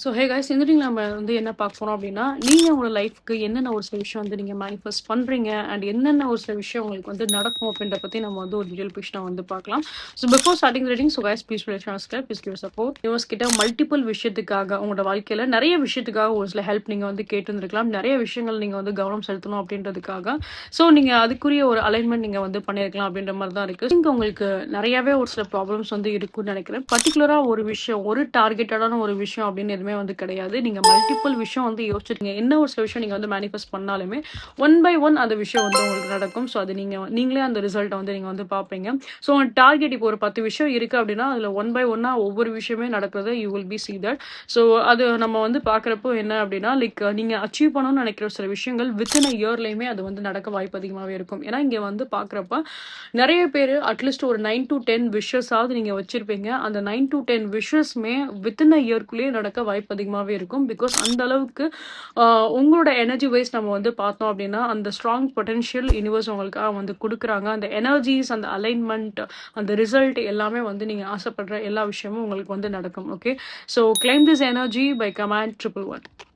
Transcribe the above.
So hey guys இந்த வீடியோல நம்ம வந்து என்ன பார்க்க போறோம் அப்படின்னா, நீங்க உங்க லைஃப்க்கு என்னென்ன ஒரு சில விஷயம் வந்து நீங்க மேனிஃபெஸ்ட் பண்றீங்க அண்ட் என்னென்ன ஒரு சில விஷயம் உங்களுக்கு வந்து நடக்கும் அப்படின்றத பத்தி நம்ம வந்து ஒரு டீடைல் பேஜ்ல வந்து பார்க்கலாம். So before starting reading so guys please subscribe please give support. Universe கிட்ட மல்டிபிள் விஷயத்துக்காக உங்களோட வாழ்க்கையில நிறைய விஷயத்துக்காக ஒரு சில ஹெல்ப் நீங்க வந்து கேட்டிருந்திருக்கலாம். நிறைய விஷயங்கள் நீங்க வந்து கவனம் செலுத்தணும் அப்படின்றதுக்காக. ஸோ நீங்க அதுக்குரிய ஒரு அலைன்மெண்ட் நீங்க வந்து பண்ணியிருக்கலாம் அப்படின்ற மாதிரி தான் இருக்கு. இங்க உங்களுக்கு நிறையவே ஒரு சில ப்ராப்ளம்ஸ் வந்து இருக்குன்னு நினைக்கிறேன். பர்டிகுலரா ஒரு விஷயம் ஒரு டார்கெட்டடான ஒரு விஷயம் அப்படின்னு எதுவுமே வந்து கிடையாது. நீங்க மல்டிபிள் விஷயம் வந்து யோசிச்சிருக்கீங்க. என்ன ஒரு சில விஷயம் நீங்க வந்து மேனிஃபெஸ்ட் பண்ணாலுமே ஒன் பை ஒன் அந்த விஷயம் வந்து உங்களுக்கு நடக்கும். ஸோ அது நீங்களே அந்த ரிசல்ட்டை வந்து நீங்க வந்து பார்ப்பீங்க. ஸோ டார்கெட் இப்போ ஒரு 10 விஷயம் இருக்கு அப்படின்னா அதுல ஒன் பை ஒன்னா ஒவ்வொரு விஷயமே நடக்கிறது you will be see that. So அது நம்ம வந்து பார்க்குறப்போ என்ன அப்படின்னா லைக் நீங்க அச்சீவ் பண்ணணும்னு நினைக்கிற சில விஷயங்கள் வித்தின் அ இயர்லையுமே அது வந்து நடக்க வாய்ப்பு அதிகமாகவே இருக்கும். ஏன்னா இங்க வந்து பார்க்குறப்ப நிறைய பேர் அட்லீஸ்ட் ஒரு 9 to 10 விஷஸாவது நீங்க வச்சிருப்பீங்க. அந்த 9 to 10 விஷஸ்மே வித்தின் அ இயர்க்குள்ளேயே நடக்க வாய்ப்பு அதிகமாகவே இருக்கும். பிகாஸ் அந்த அளவுக்கு உங்களோட எனர்ஜி வைஸ் நம்ம வந்து பார்த்தோம் அப்படின்னா அந்த ஸ்ட்ராங் பொட்டன்ஷியல் யூனிவர்ஸ் உங்களுக்காக வந்து கொடுக்குறாங்க. அந்த எனர்ஜிஸ் அந்த அலைன்மெண்ட் அந்த ரிசல்ட் எல்லாமே வந்து நீங்க ஆசைப்படுற எல்லா விஷயமும் உங்களுக்கு வந்து நடக்கும். Okay, so claim this energy by command 111.